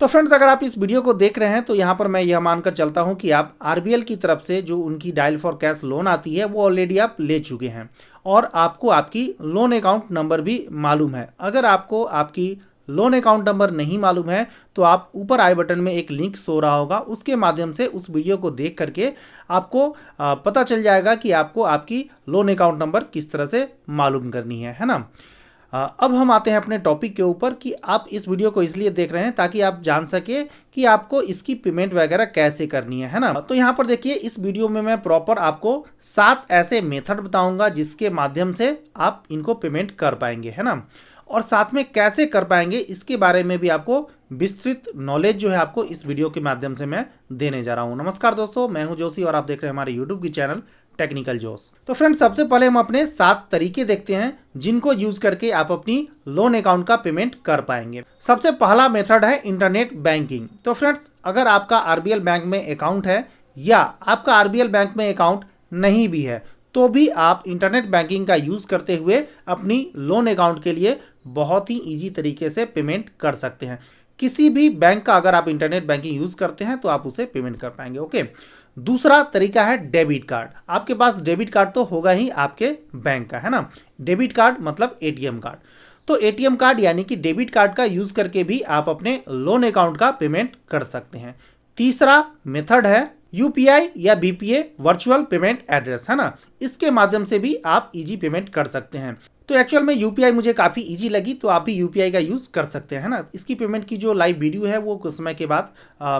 तो फ्रेंड्स, अगर आप इस वीडियो को देख रहे हैं तो यहाँ पर मैं यह मानकर चलता हूँ कि आप आरबीएल की तरफ से जो उनकी डायल फॉर कैश लोन आती है वो ऑलरेडी आप ले चुके हैं और आपको आपकी लोन अकाउंट नंबर भी मालूम है। अगर आपको आपकी लोन अकाउंट नंबर नहीं मालूम है तो आप ऊपर आई बटन में एक लिंक शो रहा होगा, उसके माध्यम से उस वीडियो को देख करके आपको पता चल जाएगा कि आपको आपकी लोन अकाउंट नंबर किस तरह से मालूम करनी है ना। अब हम आते हैं अपने टॉपिक के ऊपर कि आप इस वीडियो को इसलिए देख रहे हैं ताकि आप जान सके कि आपको इसकी पेमेंट वगैरह कैसे करनी है ना। तो यहाँ पर देखिए, इस वीडियो में मैं प्रॉपर आपको 7 ऐसे मेथड बताऊंगा जिसके माध्यम से आप इनको पेमेंट कर पाएंगे, है ना। और साथ में कैसे कर पाएंगे इसके बारे में भी आपको विस्तृत नॉलेज जो है आपको इस वीडियो के माध्यम से मैं देने जा रहा हूँ। नमस्कार दोस्तों, मैं हूँ जोशी और आप देख रहे हैं हमारे यूट्यूब की चैनल टेक्निकल जोश। तो फ्रेंड्स, सबसे पहले हम अपने 7 तरीके देखते हैं जिनको यूज करके आप अपनी लोन अकाउंट का पेमेंट कर पाएंगे। सबसे पहला मेथड है इंटरनेट बैंकिंग। तो फ्रेंड्स, अगर आपका आरबीएल बैंक में अकाउंट है या आपका आरबीएल बैंक में अकाउंट नहीं भी है तो भी आप इंटरनेट बैंकिंग का यूज करते हुए अपनी लोन अकाउंट के लिए बहुत ही ईजी तरीके से पेमेंट कर सकते हैं। किसी भी बैंक का अगर आप इंटरनेट बैंकिंग यूज करते हैं तो आप उसे पेमेंट कर पाएंगे। ओके, दूसरा तरीका है डेबिट कार्ड। आपके पास डेबिट कार्ड तो होगा ही आपके बैंक का, है ना। डेबिट कार्ड मतलब एटीएम कार्ड। तो एटीएम कार्ड यानी कि डेबिट कार्ड का यूज करके भी आप अपने लोन अकाउंट का पेमेंट कर सकते हैं। तीसरा मेथड है यूपीआई या बीपीए वर्चुअल पेमेंट एड्रेस, है ना। इसके माध्यम से भी आप इजी पेमेंट कर सकते हैं। तो एक्चुअल में यूपीआई मुझे काफ़ी इजी लगी तो आप भी यूपीआई का यूज़ कर सकते हैं, है ना। इसकी पेमेंट की जो लाइव वीडियो है वो कुछ समय के बाद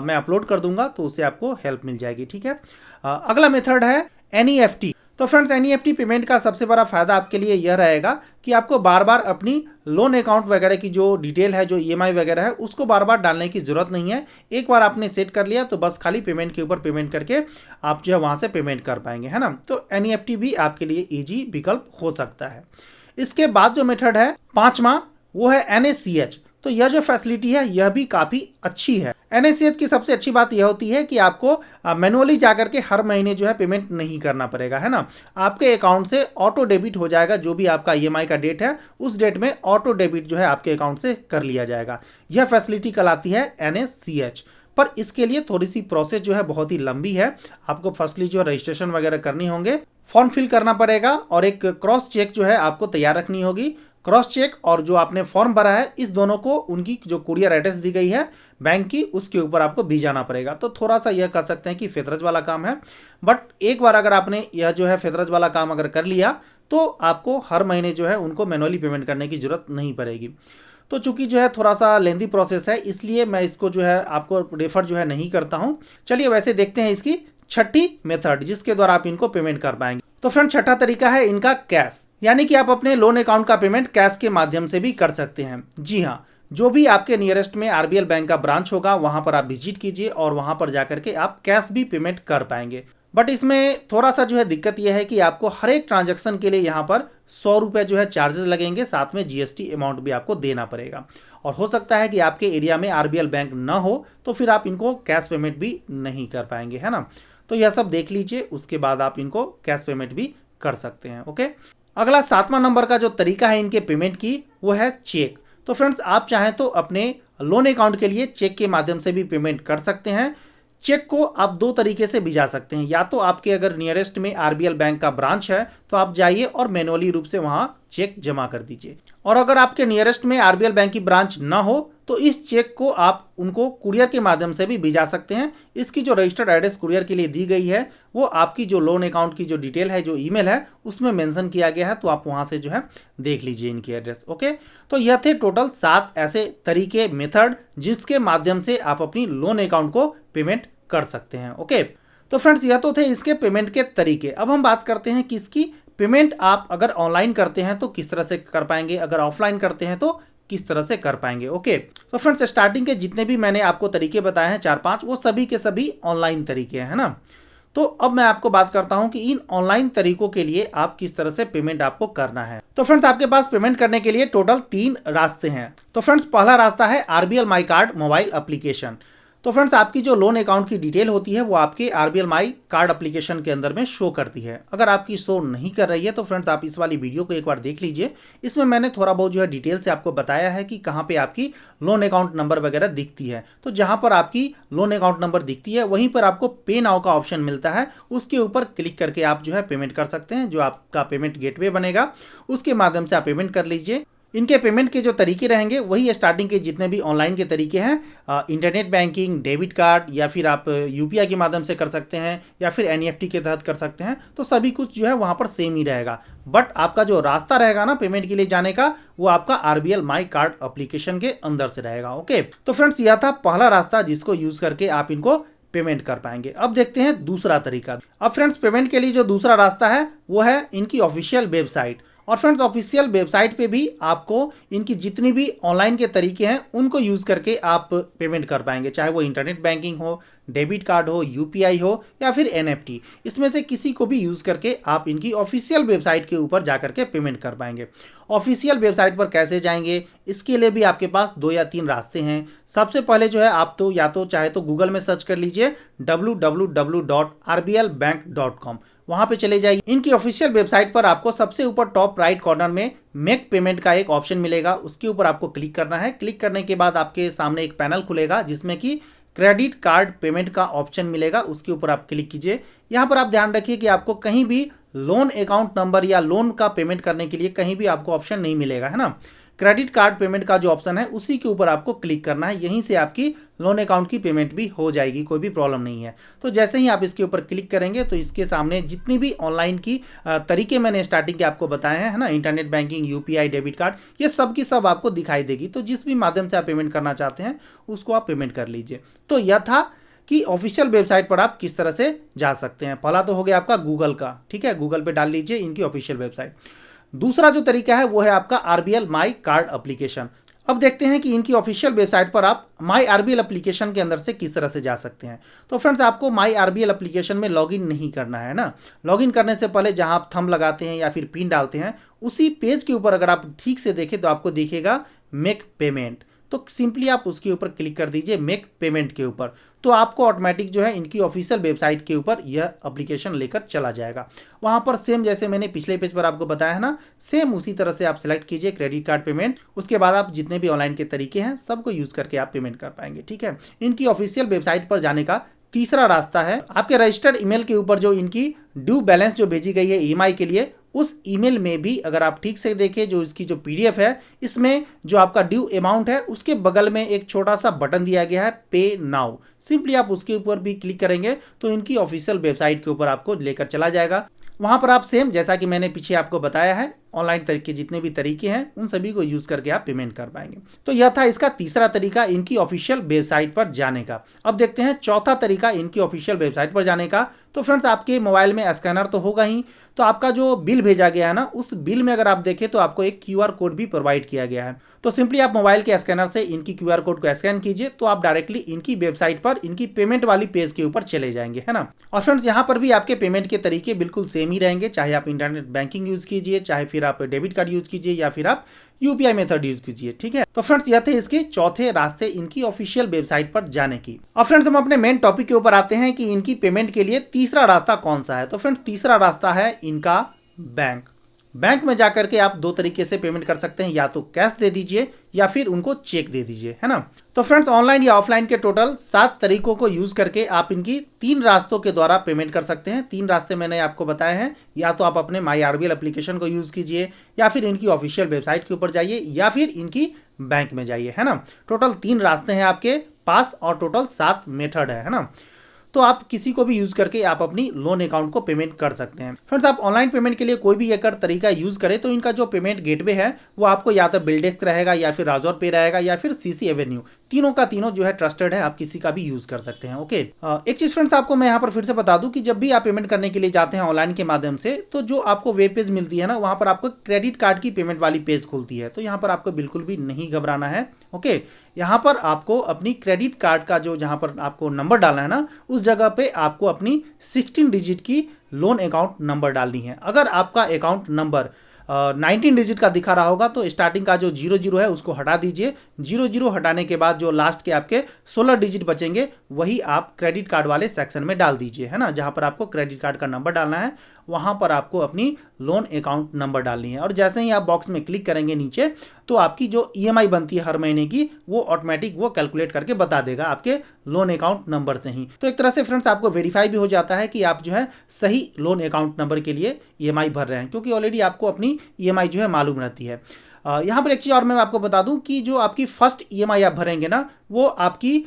मैं अपलोड कर दूंगा तो उससे आपको हेल्प मिल जाएगी, ठीक है। अगला मेथड है एनईएफटी। तो फ्रेंड्स, एनईएफटी पेमेंट का सबसे बड़ा फायदा आपके लिए यह रहेगा कि आपको बार बार अपनी लोन अकाउंट वगैरह की जो डिटेल है, जो ईएमआई वगैरह है, उसको बार बार डालने की जरूरत नहीं है। एक बार आपने सेट कर लिया तो बस खाली पेमेंट के ऊपर पेमेंट करके आप जो है वहाँ से पेमेंट कर पाएंगे, है ना। तो एनईएफटी भी आपके लिए ईजी विकल्प हो सकता है। इसके बाद जो मेथड है पांचवा, वो है एनएसीएच। तो यह जो फैसिलिटी है यह भी काफ़ी अच्छी है। एनएसीएच की सबसे अच्छी बात यह होती है कि आपको मैनुअली जाकर के हर महीने जो है पेमेंट नहीं करना पड़ेगा, है ना। आपके अकाउंट से ऑटो डेबिट हो जाएगा। जो भी आपका ईएमआई का डेट है उस डेट में ऑटो डेबिट जो है आपके अकाउंट से कर लिया जाएगा। यह फैसिलिटी कहलाती है एनएसीएच। पर इसके लिए थोड़ी सी प्रोसेस जो है बहुत ही लंबी है। आपको फर्स्टली जो रजिस्ट्रेशन वगैरह करनी होंगे, फॉर्म फिल करना पड़ेगा और एक क्रॉस चेक जो है आपको तैयार रखनी होगी। क्रॉस चेक और जो आपने फॉर्म भरा है इस दोनों को उनकी जो कुरियर एड्रेस दी गई है बैंक की उसके ऊपर आपको भेजाना पड़ेगा। तो थोड़ा सा यह कह सकते हैं कि फेतरज वाला काम है। बट एक बार अगर आपने यह जो है फेतरज वाला काम अगर कर लिया तो आपको हर महीने जो है उनको मैनुअली पेमेंट करने की जरूरत नहीं पड़ेगी। तो चूंकि जो है थोड़ा सा लेंदी प्रोसेस है इसलिए मैं इसको जो है आपको रेफर जो है नहीं करता हूँ। चलिए वैसे देखते हैं इसकी छठी मेथड जिसके द्वारा आप इनको पेमेंट कर पाएंगे। तो फ्रेंड, छठा तरीका है इनका कैश, यानी कि आप अपने लोन अकाउंट का पेमेंट कैश के माध्यम से भी कर सकते हैं। जी हाँ, जो भी आपके नियरेस्ट में आरबीएल बैंक का ब्रांच होगा वहां पर आप विजिट कीजिए और वहां पर जाकर के आप कैश भी पेमेंट कर पाएंगे। बट इसमें थोड़ा सा जो है दिक्कत यह है कि आपको हर एक ट्रांजैक्शन के लिए यहाँ पर 100 रुपये जो है चार्जेस लगेंगे, साथ में जीएसटी अमाउंट भी आपको देना पड़ेगा। और हो सकता है कि आपके एरिया में आरबीएल बैंक ना हो तो फिर आप इनको कैश पेमेंट भी नहीं कर पाएंगे, है ना। तो यह सब देख लीजिए, उसके बाद आप इनको कैश पेमेंट भी कर सकते हैं। ओके, अगला 7वां नंबर का जो तरीका है इनके पेमेंट की वो है चेक। तो फ्रेंड्स, आप चाहें तो अपने लोन अकाउंट के लिए चेक के माध्यम से भी पेमेंट कर सकते हैं। चेक को आप 2 तरीके से भेजा सकते हैं। या तो आपके अगर नियरेस्ट में आरबीएल बैंक का ब्रांच है तो आप जाइए और मैनुअली रूप से वहां चेक जमा कर दीजिए। और अगर आपके नियरेस्ट में आरबीएल बैंक की ब्रांच ना हो तो इस चेक को आप उनको कुरियर के माध्यम से भी भेजा सकते हैं। इसकी जो रजिस्टर्ड एड्रेस कुरियर के लिए दी गई है वो आपकी जो लोन अकाउंट की जो डिटेल है, जो ईमेल है, उसमें मेंशन किया गया है। तो आप वहां से जो है देख लीजिए इनकी एड्रेस। ओके, तो यह थे टोटल 7 ऐसे तरीके, मेथड जिसके माध्यम से आप अपनी लोन अकाउंट को पेमेंट कर सकते हैं। ओके, तो फ्रेंड्स, यह तो थे इसके पेमेंट के तरीके। अब हम बात करते हैं कि इसकी पेमेंट आप अगर ऑनलाइन करते हैं तो किस तरह से कर पाएंगे, अगर ऑफलाइन करते हैं तो किस तरह से कर पाएंगे। ओके, तो फ्रेंड्स, स्टार्टिंग के जितने भी मैंने आपको तरीके बताए हैं 4-5, वो सभी के सभी ऑनलाइन तरीके हैं, है ना। तो अब मैं आपको बात करता हूं कि इन ऑनलाइन तरीकों के लिए आप किस तरह से पेमेंट आपको करना है। तो फ्रेंड्स, आपके पास पेमेंट करने के लिए टोटल 3 रास्ते हैं। तो फ्रेंड्स, पहला रास्ता है RBL my card mobile application. तो फ्रेंड्स आपकी जो लोन अकाउंट की डिटेल होती है वो आपके आरबीएल माई कार्ड एप्लीकेशन के अंदर में शो करती है। अगर आपकी शो नहीं कर रही है तो फ्रेंड्स आप इस वाली वीडियो को एक बार देख लीजिए। इसमें मैंने थोड़ा बहुत जो है डिटेल से आपको बताया है कि कहाँ पे आपकी लोन अकाउंट नंबर वगैरह दिखती है। तो जहाँ पर आपकी लोन अकाउंट नंबर दिखती है वहीं पर आपको पे नाउ का ऑप्शन मिलता है, उसके ऊपर क्लिक करके आप जो है पेमेंट कर सकते हैं। जो आपका पेमेंट गेटवे बनेगा उसके माध्यम से आप पेमेंट कर लीजिए। इनके पेमेंट के जो तरीके रहेंगे वही स्टार्टिंग के जितने भी ऑनलाइन के तरीके हैं, इंटरनेट बैंकिंग, डेबिट कार्ड, या फिर आप यूपीआई के माध्यम से कर सकते हैं, या फिर एनईएफटी के तहत कर सकते हैं। तो सभी कुछ जो है वहाँ पर सेम ही रहेगा, बट आपका जो रास्ता रहेगा ना पेमेंट के लिए जाने का, वो आपका आरबीएल माई कार्ड एप्लीकेशन के अंदर से रहेगा। ओके, तो फ्रेंड्स यह था पहला रास्ता जिसको यूज करके आप इनको पेमेंट कर पाएंगे। अब देखते हैं दूसरा तरीका। अब फ्रेंड्स पेमेंट के लिए जो दूसरा रास्ता है वो है इनकी ऑफिशियल वेबसाइट। और फ्रेंड्स ऑफिशियल वेबसाइट पे भी आपको इनकी जितनी भी ऑनलाइन के तरीके हैं उनको यूज़ करके आप पेमेंट कर पाएंगे, चाहे वो इंटरनेट बैंकिंग हो, डेबिट कार्ड हो, यूपीआई हो, या फिर एनएफटी। इसमें से किसी को भी यूज़ करके आप इनकी ऑफिशियल वेबसाइट के ऊपर जा करके पेमेंट कर पाएंगे। ऑफिशियल वेबसाइट पर कैसे जाएंगे, इसके लिए भी आपके पास 2 या 3 रास्ते हैं। सबसे पहले जो है आप तो या तो चाहे तो गूगल में सर्च कर लीजिए www.rblbank.com, वहां पे चले जाइए। इनकी ऑफिशियल वेबसाइट पर आपको सबसे ऊपर टॉप राइट कॉर्नर में मेक पेमेंट का एक ऑप्शन मिलेगा, उसके ऊपर आपको क्लिक करना है। क्लिक करने के बाद आपके सामने एक पैनल खुलेगा जिसमें कि क्रेडिट कार्ड पेमेंट का ऑप्शन मिलेगा, उसके ऊपर आप क्लिक कीजिए। यहाँ पर आप ध्यान रखिए कि आपको कहीं भी लोन अकाउंट नंबर या लोन का पेमेंट करने के लिए कहीं भी आपको ऑप्शन नहीं मिलेगा, है ना। क्रेडिट कार्ड पेमेंट का जो ऑप्शन है उसी के ऊपर आपको क्लिक करना है, यहीं से आपकी लोन अकाउंट की पेमेंट भी हो जाएगी, कोई भी प्रॉब्लम नहीं है। तो जैसे ही आप इसके ऊपर क्लिक करेंगे तो इसके सामने जितनी भी ऑनलाइन की तरीके मैंने स्टार्टिंग के आपको बताए हैं, है ना, internet banking, UPI, debit card, ये सब की सब आपको दिखाई देगी। तो जिस भी माध्यम से आप पेमेंट करना चाहते हैं उसको आप पेमेंट कर लीजिए। तो यह था कि ऑफिशियल वेबसाइट पर आप किस तरह से जा सकते हैं। पहला तो हो गया आपका गूगल का, ठीक है, गूगल पे डाल लीजिए इनकी ऑफिशियल वेबसाइट। दूसरा जो तरीका है वो है आपका आरबीएल माई कार्ड एप्लीकेशन। अब देखते हैं कि इनकी ऑफिशियल वेबसाइट पर आप माई आरबीएल एप्लीकेशन के अंदर से किस तरह से जा सकते हैं। तो फ्रेंड्स आपको माई आरबीएल एप्लीकेशन में लॉगिन नहीं करना है ना। लॉगिन करने से पहले जहां आप थंब लगाते हैं या फिर पिन डालते हैं उसी पेज के ऊपर अगर आप ठीक से देखें तो आपको दिखेगा मेक पेमेंट। तो सिंपली आप उसके ऊपर क्लिक कर दीजिए मेक पेमेंट के ऊपर, तो आपको ऑटोमेटिक जो है इनकी ऑफिशियल वेबसाइट के ऊपर यह एप्लीकेशन लेकर चला जाएगा। वहां पर सेम जैसे मैंने पिछले पेज पर आपको बताया है ना, सेम उसी तरह से आप सेलेक्ट कीजिए क्रेडिट कार्ड पेमेंट। उसके बाद आप जितने भी ऑनलाइन के तरीके हैं सबको यूज करके आप पेमेंट कर पाएंगे, ठीक है। इनकी ऑफिशियल वेबसाइट पर जाने का तीसरा रास्ता है आपके रजिस्टर्ड ईमेल के ऊपर जो इनकी ड्यू बैलेंस जो भेजी गई है ईएमआई के लिए, उस ईमेल में भी अगर आप ठीक से देखें जो इसकी जो पीडीएफ है, इसमें जो आपका ड्यू अमाउंट है उसके बगल में एक छोटा सा बटन दिया गया है पे नाउ। सिंपली आप उसके ऊपर भी क्लिक करेंगे तो इनकी ऑफिशियल वेबसाइट के ऊपर आपको लेकर चला जाएगा। वहां पर आप सेम जैसा कि मैंने पीछे आपको बताया है ऑनलाइन तरीके जितने भी तरीके हैं उन सभी को यूज करके आप पेमेंट कर पाएंगे। तो यह था इसका तीसरा तरीका इनकी ऑफिशियल वेबसाइट पर जाने का। अब देखते हैं चौथा तरीका इनकी ऑफिशियल वेबसाइट पर जाने का। तो फ्रेंड्स आपके मोबाइल में स्कैनर तो होगा ही, तो आपका जो बिल भेजा गया है ना उस बिल में अगर आप देखें तो आपको एक क्यूआर कोड भी प्रोवाइड किया गया है। तो सिंपली आप मोबाइल के स्कैनर से इनकी क्यूआर कोड को स्कैन कीजिए तो आप डायरेक्टली इनकी वेबसाइट पर इनकी पेमेंट वाली पेज के ऊपर चले जाएंगे, है ना। और फ्रेंड्स यहाँ पर भी आपके पेमेंट के तरीके बिल्कुल सेम ही रहेंगे, चाहे आप इंटरनेट बैंकिंग यूज कीजिए, चाहे फिर आप डेबिट कार्ड यूज कीजिए, या फिर आप यूपीआई मेथड यूज कीजिए, ठीक है। तो फ्रेंड्स यह थे इसके चौथे रास्ते इनकी ऑफिशियल वेबसाइट पर जाने की। अब फ्रेंड्स हम अपने मेन टॉपिक के ऊपर आते हैं कि इनकी पेमेंट के लिए तीसरा रास्ता कौन सा है। तो फ्रेंड्स तीसरा रास्ता है इनका बैंक में जाकर के आप 2 तरीके से पेमेंट कर सकते हैं, या तो कैश दे दीजिए या फिर उनको चेक दे दीजिए, है ना। तो फ्रेंड्स ऑनलाइन या ऑफलाइन के टोटल 7 तरीकों को यूज करके आप इनकी 3 रास्तों के द्वारा पेमेंट कर सकते हैं। 3 रास्ते मैंने आपको बताए हैं, या तो आप अपने माई आरबीएल एप्लीकेशन को यूज कीजिए, या फिर इनकी ऑफिशियल वेबसाइट के ऊपर जाइए, या फिर इनकी बैंक में जाइए, है ना। टोटल 3 रास्ते हैं आपके पास और टोटल 7 मेथड है ना। तो आप किसी को भी यूज करके आप अपनी लोन अकाउंट को पेमेंट कर सकते हैं। फ्रेंड्स आप ऑनलाइन पेमेंट के लिए कोई भी एक तरीका यूज करें तो इनका जो पेमेंट गेटवे है वो आपको या तो बिल्डेक्स रहेगा, या फिर राजौर पे रहेगा, या फिर सीसी एवेन्यू। तीनों का तीनों जो है ट्रस्टेड है, आप किसी का भी यूज कर सकते हैं। ओके, एक चीज फ्रेंड्स आपको मैं यहाँ पर फिर से बता दूं कि जब भी आप पेमेंट करने के लिए जाते हैं ऑनलाइन के माध्यम से, तो जो आपको वेब पेज मिलती है ना, वहां पर आपको क्रेडिट कार्ड की पेमेंट वाली पेज खुलती है। तो यहाँ पर आपको बिल्कुल भी नहीं घबराना है। ओके, यहाँ पर आपको अपनी क्रेडिट कार्ड का जो जहाँ पर आपको नंबर डालना है ना, उस जगह पे आपको अपनी 16 डिजिट की लोन अकाउंट नंबर डालनी है। अगर आपका अकाउंट नंबर 19 डिजिट का दिखा रहा होगा तो स्टार्टिंग का जो 00 है उसको हटा दीजिए। 00 हटाने के बाद जो लास्ट के आपके 16 डिजिट बचेंगे वही आप क्रेडिट कार्ड वाले सेक्शन में डाल दीजिए, है ना। जहां पर आपको क्रेडिट कार्ड का नंबर डालना है वहां पर आपको अपनी लोन अकाउंट नंबर डालनी है। और जैसे ही आप बॉक्स में क्लिक करेंगे नीचे तो आपकी जो ईएमआई बनती है हर महीने की वो ऑटोमेटिक वो कैलकुलेट करके बता देगा आपके लोन अकाउंट नंबर से ही। तो एक तरह से फ्रेंड्स आपको वेरीफाई भी हो जाता है कि आप जो है सही लोन अकाउंट नंबर के लिए ईएमआई भर रहे हैं, क्योंकि ऑलरेडी आपको अपनी ईएमआई जो है मालूम रहती है। यहाँ पर एक चीज़ और मैं आपको बता दूं कि जो आपकी फर्स्ट ईएमआई आप भरेंगे ना वो आपकी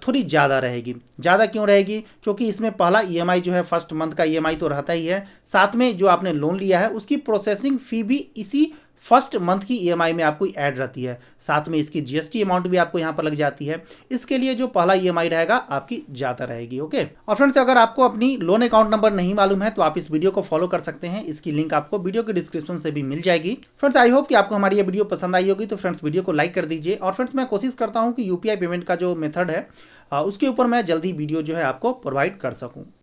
थोड़ी ज़्यादा रहेगी। ज़्यादा क्यों रहेगी? क्योंकि इसमें पहला ईएमआई जो है फर्स्ट मंथ का ईएमआई तो रहता ही है, साथ में जो आपने लोन लिया है उसकी प्रोसेसिंग फ़ी भी इसी फर्स्ट मंथ की ईएमआई में आपको ऐड रहती है। साथ में इसकी जीएसटी अमाउंट भी आपको यहाँ पर लग जाती है। इसके लिए जो पहला ईएमआई रहेगा आपकी ज़्यादा रहेगी। ओके। और फ्रेंड्स अगर आपको अपनी लोन अकाउंट नंबर नहीं मालूम है तो आप इस वीडियो को फॉलो कर सकते हैं। इसकी लिंक आपको वीडियो के डिस्क्रिप्शन से भी मिल जाएगी। फ्रेंड्स आई होप कि आपको हमारी ये वीडियो पसंद आई होगी, तो फ्रेंड्स वीडियो को लाइक कर दीजिए। और फ्रेंड्स मैं कोशिश करता हूँ कि यूपीआई पेमेंट का जो मेथड है उसके ऊपर मैं जल्दी वीडियो जो है आपको प्रोवाइड कर सकूँ।